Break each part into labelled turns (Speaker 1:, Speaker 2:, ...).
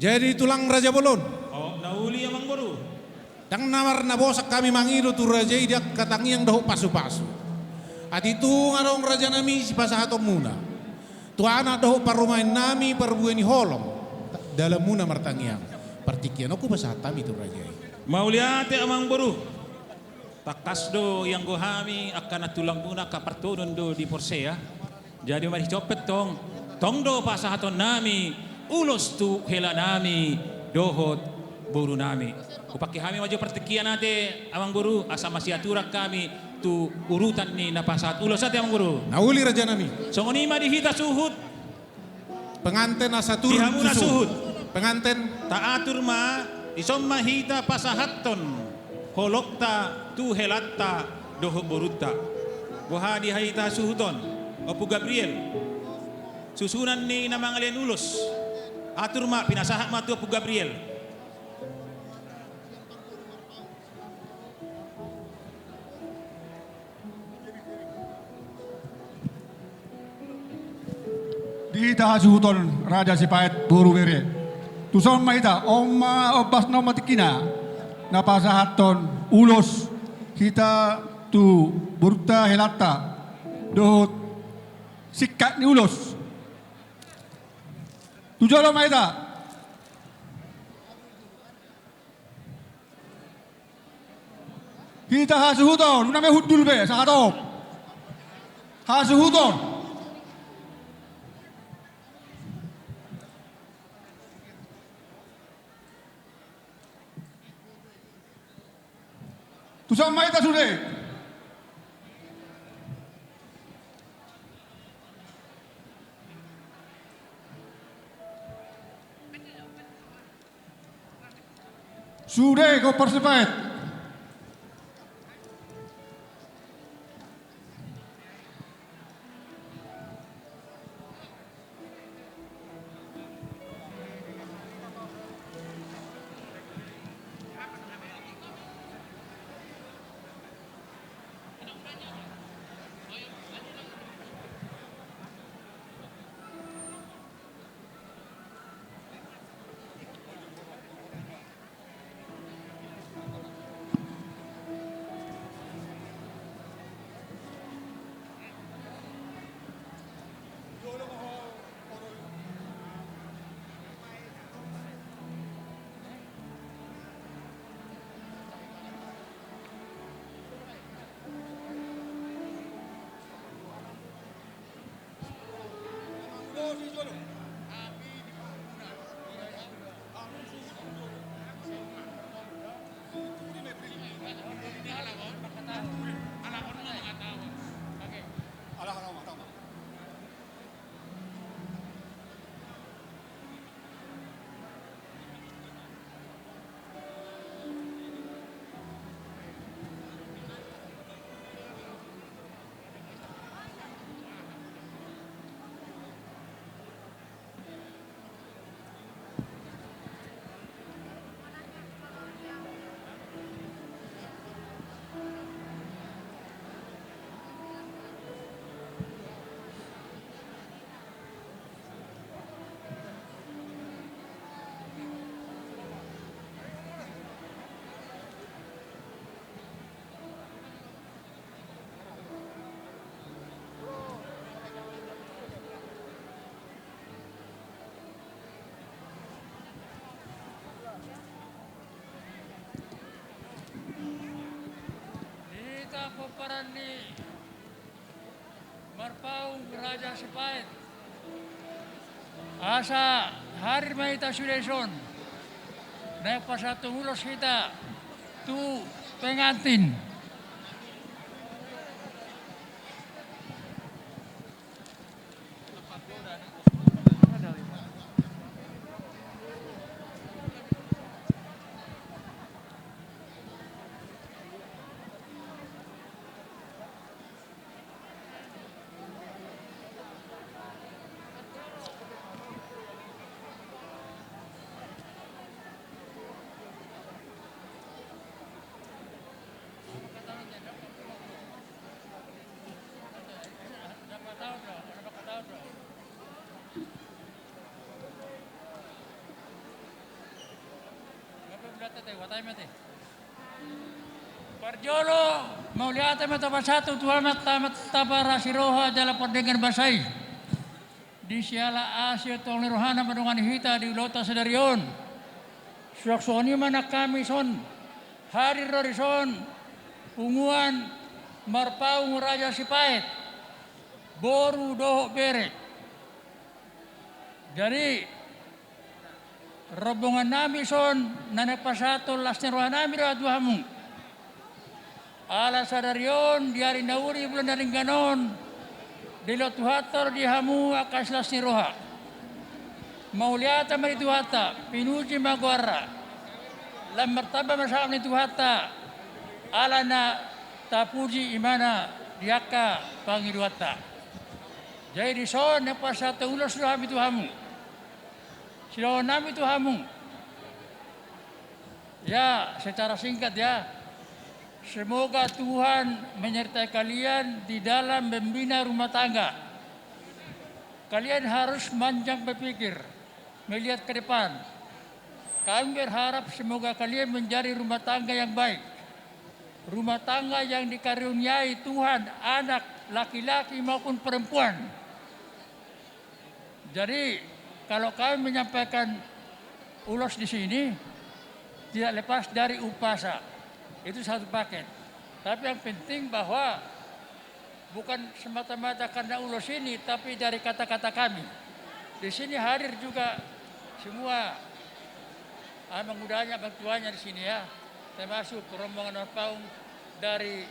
Speaker 1: Jadi tulang Raja Bolon.
Speaker 2: Oh, nauli amang baru.
Speaker 1: Dang namar na bosak kami mangido tu raja dia katangi yang dahu pasu-pasu. Ati tu ngarong raja nami si pasahato muna. Tu anak dahu parumain nami perbueni holong. Dalam muna martangiang. Partikian aku pasahat kami tu raja.
Speaker 2: Mauliate amang baru. Takas do yang gohami akan natulang muna kapartodon do di Porsea. Jadi mari copet tong. Tong do pasahaton nami. Ulos tu hela nami. Dohot buru nami. Upaki kami maju pertikian nate amang guru asa masih aturak kami tu urutan ni napasahat ulos ate amang guru.
Speaker 1: Nauli raja nami.
Speaker 2: Songonima dihita suhut.
Speaker 1: Penganten asa turun
Speaker 2: Dihamuna suhut.
Speaker 1: Penganten
Speaker 2: Taatur ma isomma hita pasahatton. Holokta tu helatta doho borutta. Bohadi haita suhuton. Opu Gabriel. Susunan ni namangalian ulos. Atur ma pinasahat ma tu Opu Gabriel.
Speaker 3: Di tahasuton Raja Sipait buru bere. Tuson maita omma obas no matikina. Napasahaton ulos kita tu burta helata dohot sikat ni ulos. Tujolo maita. Kita hasuhuton, uname hudul be sahatop. Hasuhuton. Tusan maita sudah. Sudah kau persepet.
Speaker 4: Peperan ni Marpaung Raja Sipait asa hari maita sudeson naik pasatu ulos kita tu pengantin Parjolo mauliata mata pasatu tuamat tamat tabara siroha jala perdengan basai. Di siala asya tong rohana madungan hita di lota sedarion. Suaksoni mana kami son. Hari rorison unguan marpaung raja sipait. Boru dohok bere. Jadi rombongan nami son nanek pasato lasnya rohana nami roh Tuhamu. Ala sadarion diari nauri bulan dari ganon dilo tuhator dihamu akas lasni roha mauliata mari tuhata pinuji magwara lam martaba masam ni tuhata ala na tapuji imana diaka pangiruata jadi di son ne pasata ulos roha mi tuhamu silo nami tuhamu ya secara singkat ya. Semoga Tuhan menyertai kalian di dalam membina rumah tangga. Kalian harus manjang berpikir, melihat ke depan. Kami berharap semoga kalian menjadi rumah tangga yang baik. Rumah tangga yang dikaruniai Tuhan, anak, laki-laki maupun perempuan. Jadi, kalau kami menyampaikan ulos di sini, tidak lepas dari upasa. Itu satu paket. Tapi yang penting bahwa bukan semata-mata karena ulos ini, tapi dari kata-kata kami. Di sini hadir juga semua abang mudanya, abang tuanya di sini ya. Termasuk rombongan Marpaung dari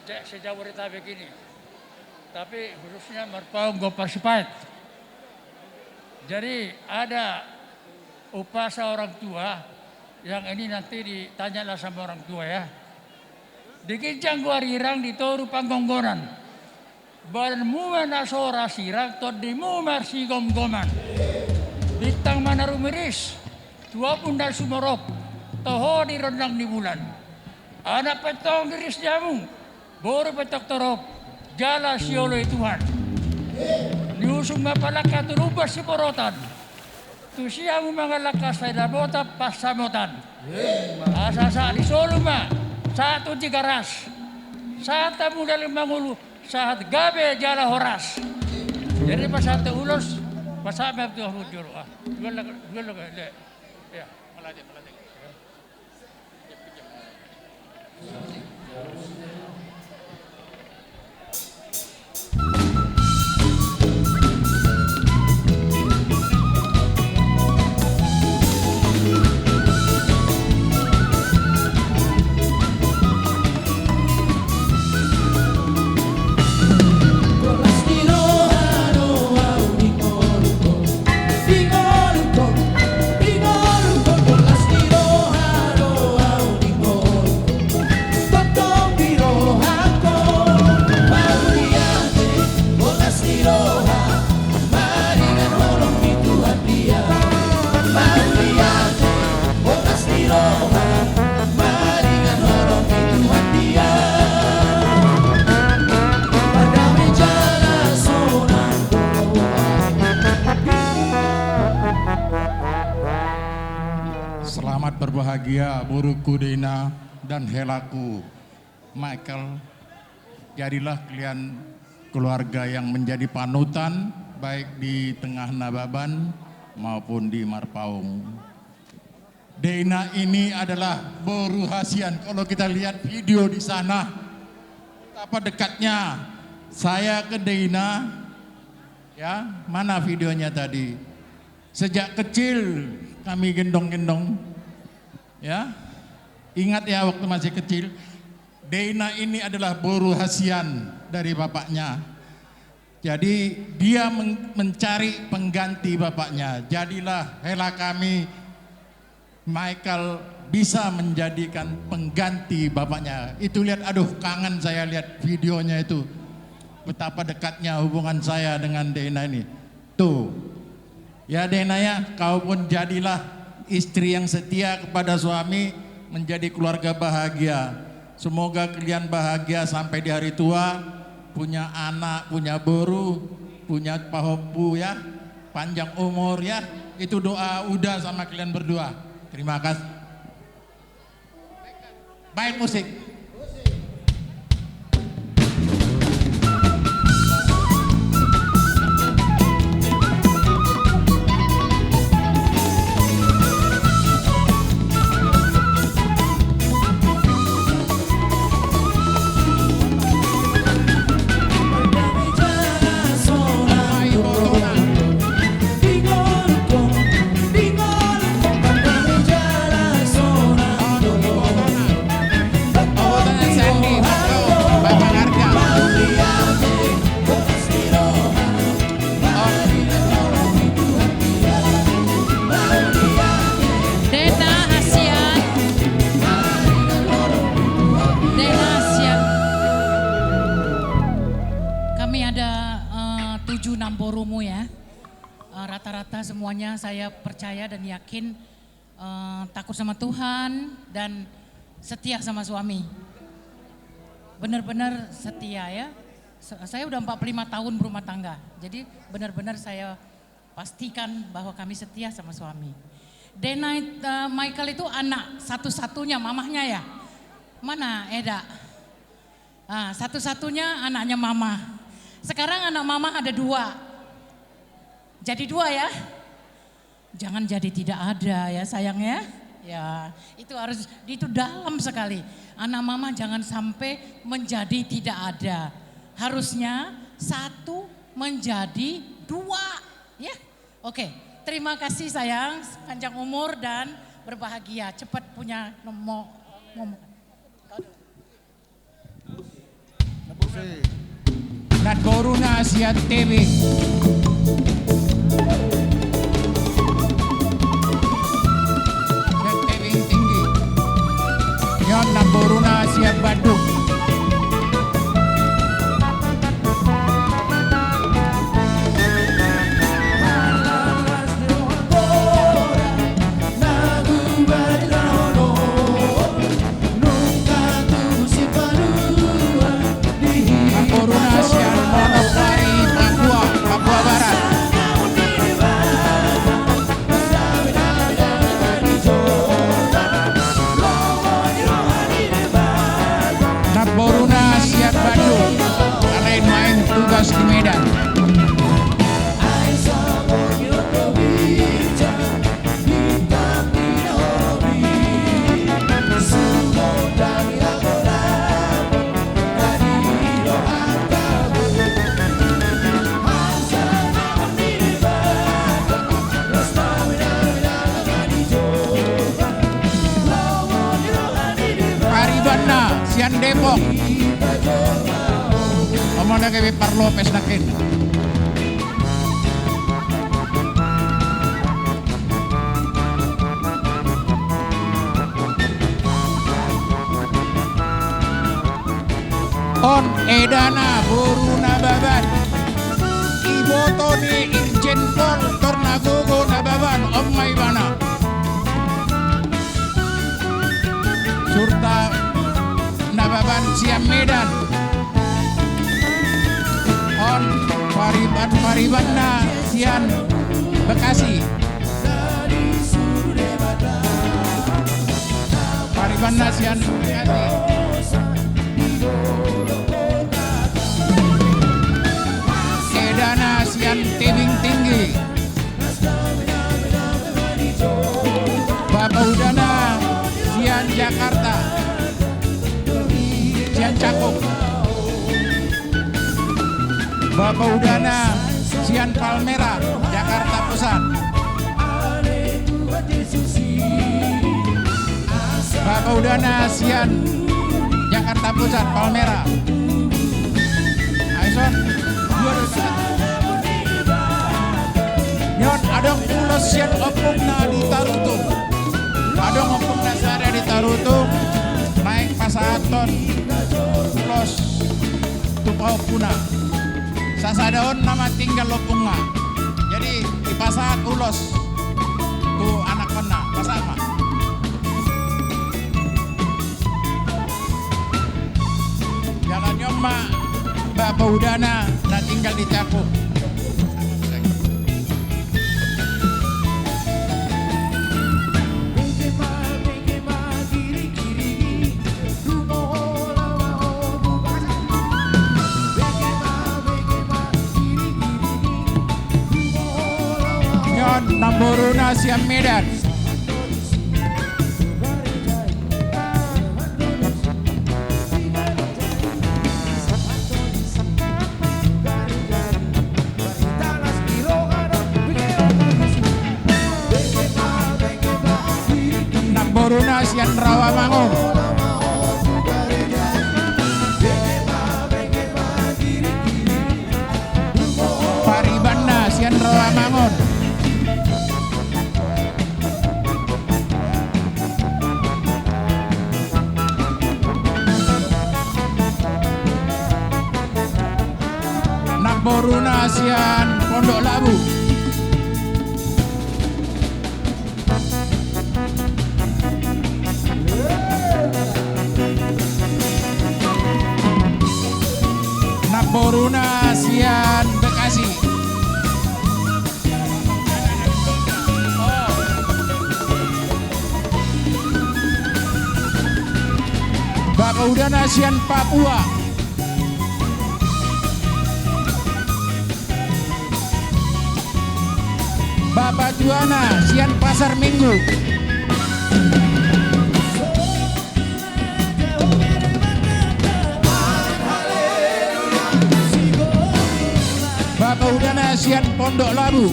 Speaker 4: Sejabodetabek ini. Tapi khususnya Marpaung Gopar Sipait. Jadi ada upasa orang tua. Yang ini nanti ditanyalah sama orang tua ya. Dikincang gua rirang di toru panggonggonan. Badan muma nasora sirang todimu marsi gom-goman. Bintang mana rumiris. Tua pun dan sumorop. Toho di rendang di bulan. Anak petong diris jamu. Boru petok torop. Jala sioloi Tuhan. Niusung mapalaka turubas si porotan. Tusiamu mga lakas ay nabota pasamutan. Asasa di soluma, satu tigaras. Sata mo dalim mangulu, saat gabe jala horas. Jadi pas satu ulos, pasama itu hujur. Dua ya, melatih.
Speaker 5: Selamat berbahagia buruku Dina dan Helaku Michael. Jadilah kalian keluarga yang menjadi panutan baik di tengah Nababan maupun di Marpaung. Dina ini adalah boru hasian. Kalau kita lihat video di sana, betapa dekatnya saya ke Dina. Ya, mana videonya tadi? Sejak kecil kami gendong-gendong. Ya, ingat ya waktu masih kecil. Dina ini adalah boru hasian dari bapaknya. Jadi dia mencari pengganti bapaknya. Jadilah Hela kami Michael bisa menjadikan pengganti bapaknya. Itu lihat, aduh kangen saya lihat videonya itu. Betapa dekatnya hubungan saya dengan Dina ini. Tuh. Ya Dina ya, kau pun jadilah istri yang setia kepada suami, menjadi keluarga bahagia. Semoga kalian bahagia sampai di hari tua, punya anak, punya boru, punya pahopu ya, panjang umur ya. Itu doa udah sama kalian berdua. Terima kasih. Main musik.
Speaker 6: Namborumu ya, rata-rata semuanya saya percaya dan yakin takut sama Tuhan dan setia sama suami. Benar-benar setia ya. Saya udah 45 tahun berumah tangga, jadi benar-benar saya pastikan bahwa kami setia sama suami. Dena Michael itu anak satu-satunya mamahnya ya. Mana Eda? Satu-satunya anaknya mama. Sekarang anak mama ada 2. Jadi 2 ya. Jangan jadi tidak ada ya sayang ya. Ya, itu dalam sekali. Anak mama jangan sampai menjadi tidak ada. Harusnya 1 menjadi 2 ya. Oke, terima kasih sayang, panjang umur dan berbahagia. Cepat punya nomor.
Speaker 5: Nadboruna Asia TV. Tebing tinggi. Yon Nadboruna Asia Bandung. Tugas di Medan. Paribana, Sian Depok. Omong na kay Par Lopez nakin. On Edana Buruna Baban. Iboto ni Irjen Pol Tornagogo Nababan Om Maibana. Surta Nababan Siam Medan. On Paribana Sian Bekasi. Paribana Sian Bekasi. Edana Sian Tebing Tinggi. Bapak Udana Sian Jakarta. Sian Cakung. Bapak Udana Sian Palmera Jakarta Pusat. Bapak Udana Sian Jakarta Pusat Palmera. Aison Nyon adong ulos Sian opungna di Tarutung. Adong opungna sada di Tarutung. Naik pasaton ulos tupau puna. Sasadaon nama tinggal lopunga. Jadi di pasar ulos tu anak pena pasama. Jalan nyoma Bapak Udana na tinggal di Cakung. Namboruna Sian Medan. Namboruna Sian Rawamangun. Paribanda Sian Rawamangun. Namboruna Sian Pondok Labu. Namboruna Sian Bekasi. Bakaudana Sian Papua. Bapak Juana Sian Pasar Minggu. Bapak Udana Sian Pondok Labu.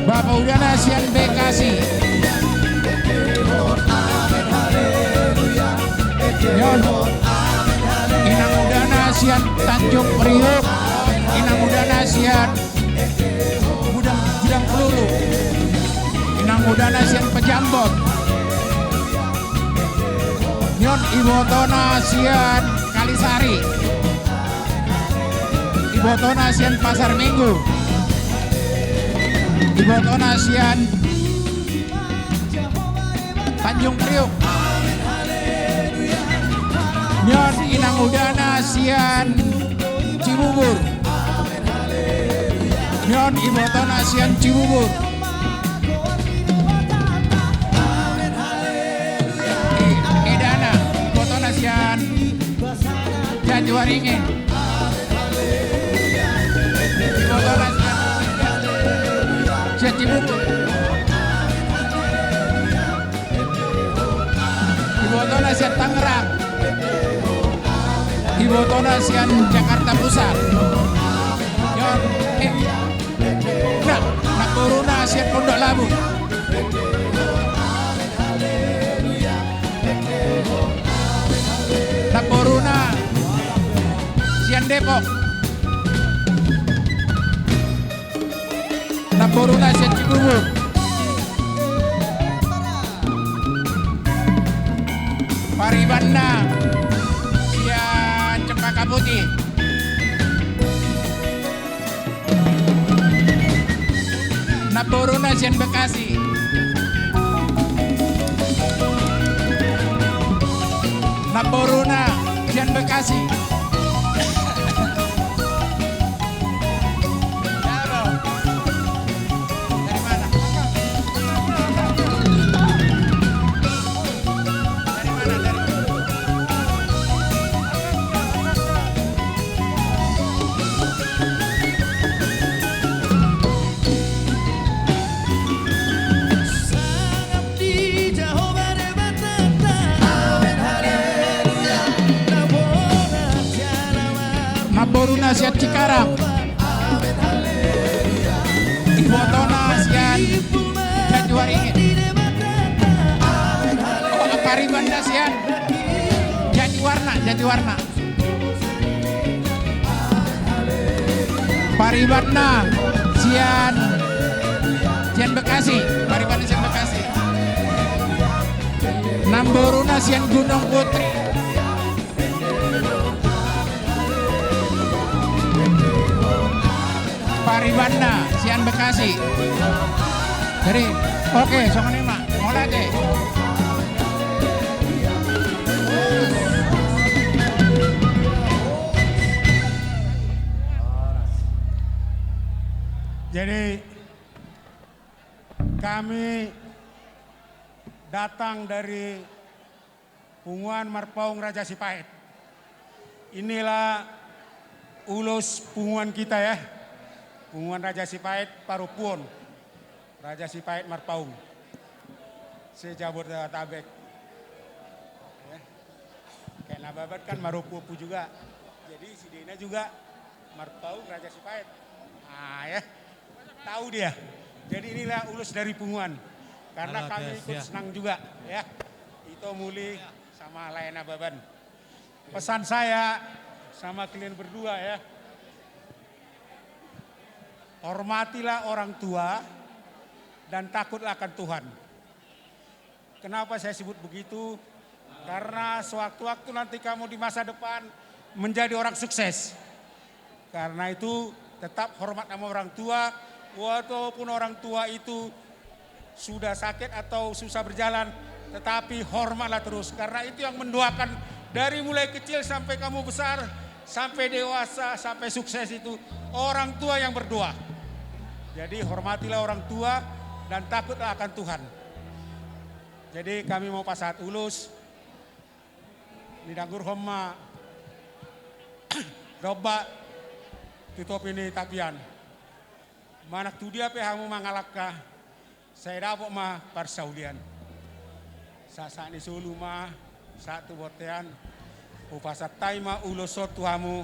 Speaker 5: Bapak Udana Sian Bekasi. Inang Udana Sian Tanjung Priok. Inang Udana Sian Gudang Peluru. Inang Udana Sian Pejambon. Nyon Ibotona Sian Kalisari. Ibotona Sian Pasar Minggu. Ibotona Sian Tanjung Priok. Nyon Inang Udana Sian Cibubur. Nyon Ibotona Sian Cibubur. Edana Ibotona Sian Jajuaringin. Ibotona Sian Cibubur. Ibotona Sian Tangerang. Ibotona Sian Jakarta Pusat. Nyon Namboruna Sian Pondok Labu. Namboruna Sian Depok. Namboruna Sian Cibubur. Paribanda Sian Cempaka Putih. Namboruna Sian Bekasi. Namboruna Sian Bekasi. Dari mana? Namboruna Sian Cikarang. Ibotona Sian Jajuaringin. Paribanda Sian Jatiwarna. Paribanda Sian Bekasi. Paribanda Sian Bekasi. Namboruna Sian Gunung Putri. Paribanda Sian Bekasi. Jadi oke, songan ini mak mulai deh.
Speaker 7: Jadi kami datang dari Punguan Marpaung Raja Sipait. Inilah ulus punguan kita ya. Punguan Raja Sipait Parupuon. Raja Sipait Marpaung. Sejabodetabek. Ya. Kayak Nababat kan Marupupu juga. Jadi si Dena juga Marpaung Raja Sipait. Nah ya. Tahu dia. Jadi inilah ulus dari punguan. Karena kami ikut senang juga ya. Ito Muli sama Layana Baban. Pesan saya sama kalian berdua ya. Hormatilah orang tua dan takutlah akan Tuhan. Kenapa saya sebut begitu? Karena sewaktu-waktu nanti kamu di masa depan menjadi orang sukses. Karena itu tetap hormat sama orang tua. Walaupun orang tua itu sudah sakit atau susah berjalan, tetapi hormatlah terus. Karena itu yang mendoakan dari mulai kecil sampai kamu besar, sampai dewasa, sampai sukses itu orang tua yang berdoa. Jadi hormatilah orang tua dan takutlah akan Tuhan. Jadi kami mau pasahat ulus, nidanggur homma, robak, tutup ini tapian. Manak tu dia pehamu mangalakka, saya dapat mah parsaulian. Saat ini sulu mah, satu botean, upasat taima ulosot tuhamu,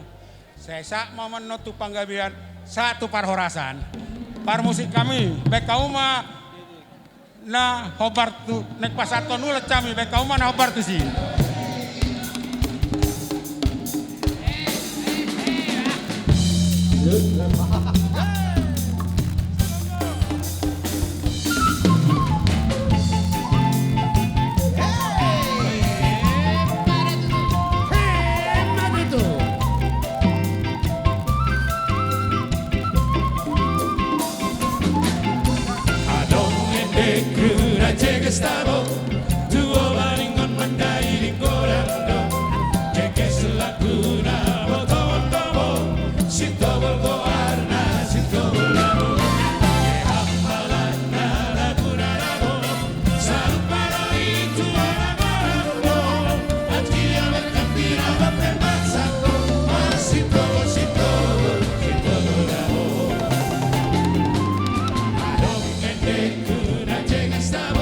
Speaker 7: saya sak manotu panggabian, satu parhorasan. Par musik kami, baik kau mah na hobar tu, nek pasaton ulat kami, baik kau mah na hobar tu sih.
Speaker 2: Estavo, tuo balingon mandai di corando, che selakuna botol tobo, si tobol go arna, si tobol labo, che hampalan nada curarabo, salparo itu aragorando, atkia berkambira berpembasato, si tobol, si tobol, si tobol labo. Adong endek kuna ceng estavo.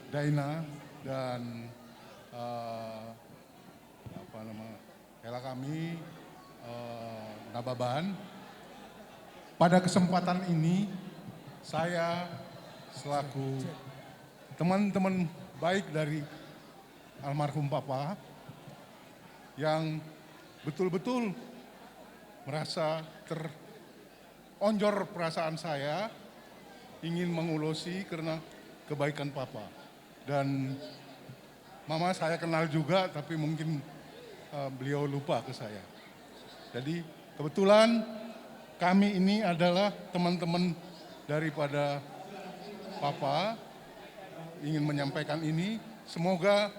Speaker 5: Daina dan Hela kami Nababan. Pada kesempatan ini saya selaku teman-teman baik dari almarhum Papa yang betul-betul merasa teronjor perasaan saya ingin mengulusi karena kebaikan Papa. Dan Mama saya kenal juga, tapi mungkin beliau lupa ke saya. Jadi kebetulan kami ini adalah teman-teman daripada Papa, ingin menyampaikan ini. Semoga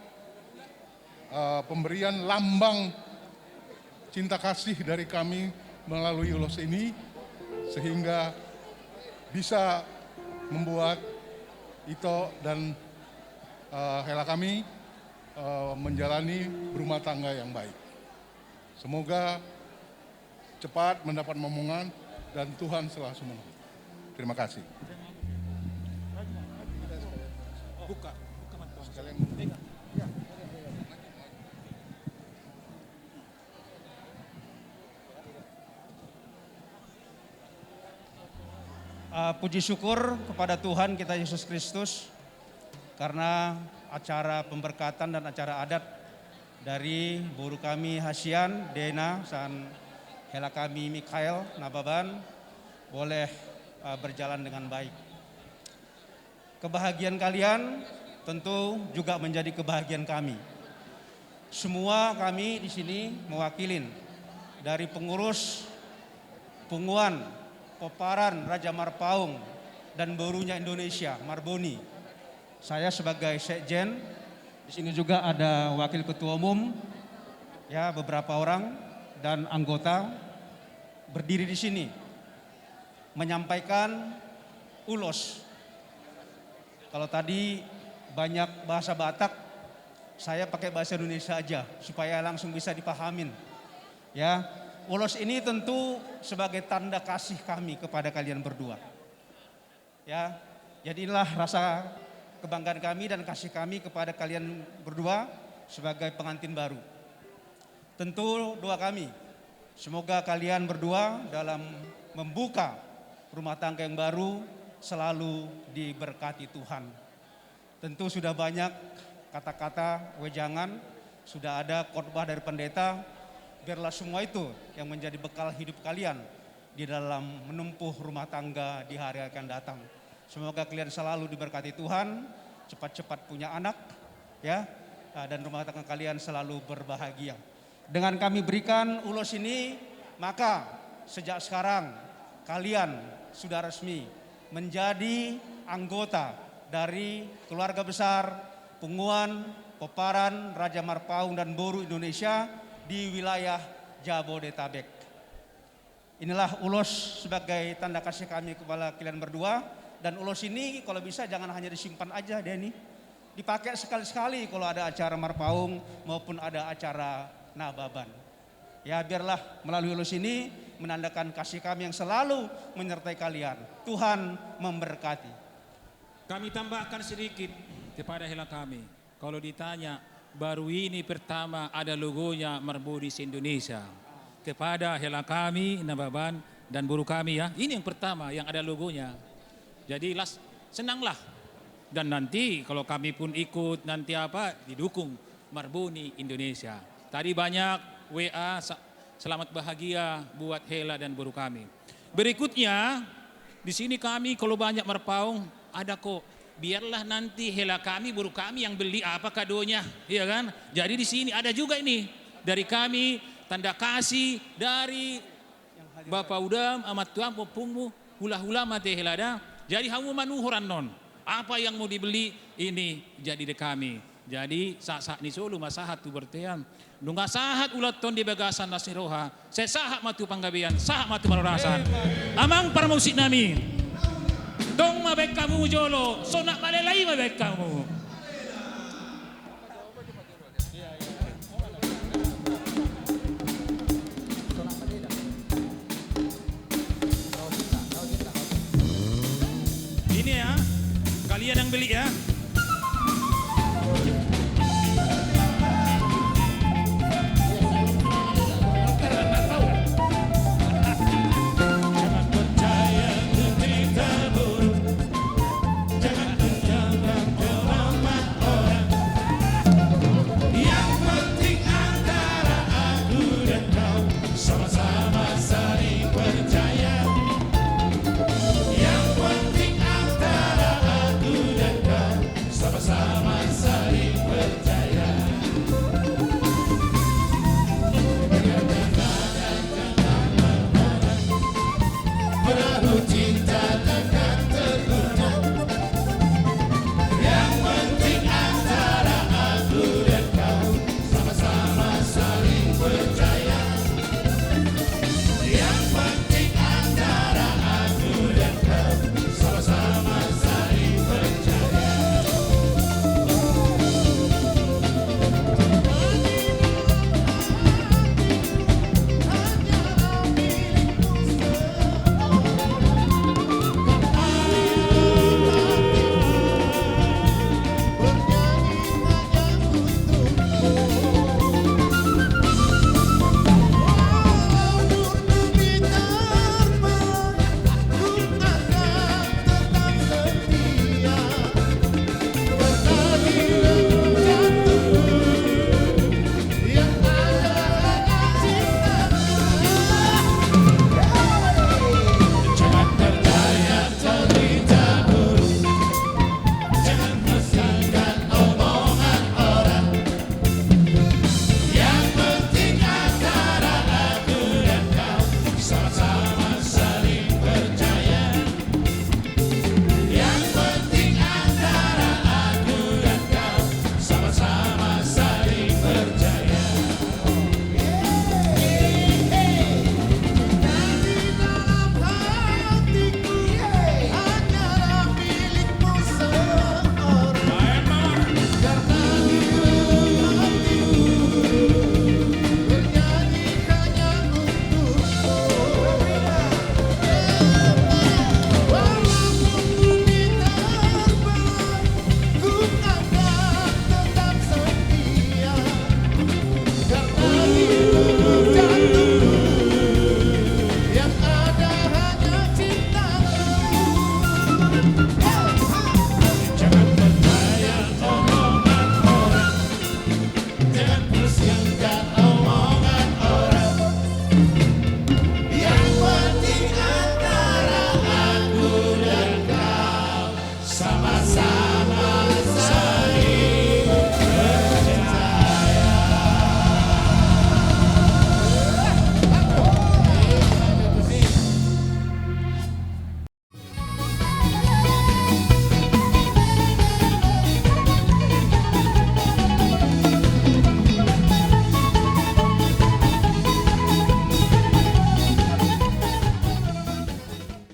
Speaker 5: pemberian lambang cinta kasih dari kami melalui ulos ini, sehingga bisa membuat Ito dan Hela kami menjalani berumah tangga yang baik. Semoga cepat mendapat momongan dan Tuhan selalu menolong. Terima kasih. Buka sekalian.
Speaker 8: Puji syukur kepada Tuhan kita Yesus Kristus karena acara pemberkatan dan acara adat dari guru kami Hasian, Dena, dan Hela kami Mikael Nababan boleh berjalan dengan baik. Kebahagiaan kalian tentu juga menjadi kebahagiaan kami. Semua kami di sini mewakilin dari pengurus Punguan, Peparan Raja Marpaung, dan Borunya Indonesia, Marboni. Saya sebagai sekjen, di sini juga ada wakil ketua umum, ya beberapa orang dan anggota berdiri di sini menyampaikan ulos. Kalau tadi banyak bahasa Batak, saya pakai bahasa Indonesia aja supaya langsung bisa dipahamin. Ya, ulos ini tentu sebagai tanda kasih kami kepada kalian berdua. Ya, jadi inilah rasa kebanggaan kami dan kasih kami kepada kalian berdua sebagai pengantin baru. Tentu doa kami, semoga kalian berdua dalam membuka rumah tangga yang baru selalu diberkati Tuhan. Tentu sudah banyak kata-kata wejangan, sudah ada khotbah dari pendeta, biarlah semua itu yang menjadi bekal hidup kalian di dalam menempuh rumah tangga di hari yang akan datang. Semoga kalian selalu diberkati Tuhan, cepat-cepat punya anak, ya, dan rumah tangga kalian selalu berbahagia. Dengan kami berikan ulos ini, maka sejak sekarang kalian sudah resmi menjadi anggota dari keluarga besar Punguan, Poparan, Raja Marpaung dan Boru Indonesia di wilayah Jabodetabek. Inilah ulos sebagai tanda kasih kami kepada kalian berdua, dan ulos ini kalau bisa jangan hanya disimpan aja Denny, dipakai sekali-sekali kalau ada acara Marpaung maupun ada acara Nababan. Ya, biarlah melalui ulos ini menandakan kasih kami yang selalu menyertai kalian. Tuhan memberkati.
Speaker 2: Kami tambahkan sedikit kepada hela kami. Kalau ditanya, baru ini pertama ada logonya Marbodis Indonesia. Kepada hela kami, Nababan dan Boru kami ya, ini yang pertama yang ada logonya. Jadi senanglah. Dan nanti kalau kami pun ikut nanti didukung Marboni Indonesia. Tadi banyak WA selamat bahagia buat hela dan Boru kami. Berikutnya di sini kami kalau banyak Marpaung ada kok. Biarlah nanti hela kami, Boru kami yang beli apa kadonya, ya kan? Jadi di sini ada juga ini dari kami tanda kasih dari Bapak Udam amat tuang popungmu hula-hula mate helada. Jadi hamu manuhuran non. Apa yang mau dibeli ini jadi de kami. Jadi saat ni solo masahat tu bertean. Nunga sahat ulat ton di bagasan nasiroha. Saya sahat matu panggabian, sahat matu marorasan. Amang para musik nami. Dong mabek kamu jolo, sonak malelai mabek kamu. Ini ya, kalian yang beli ya.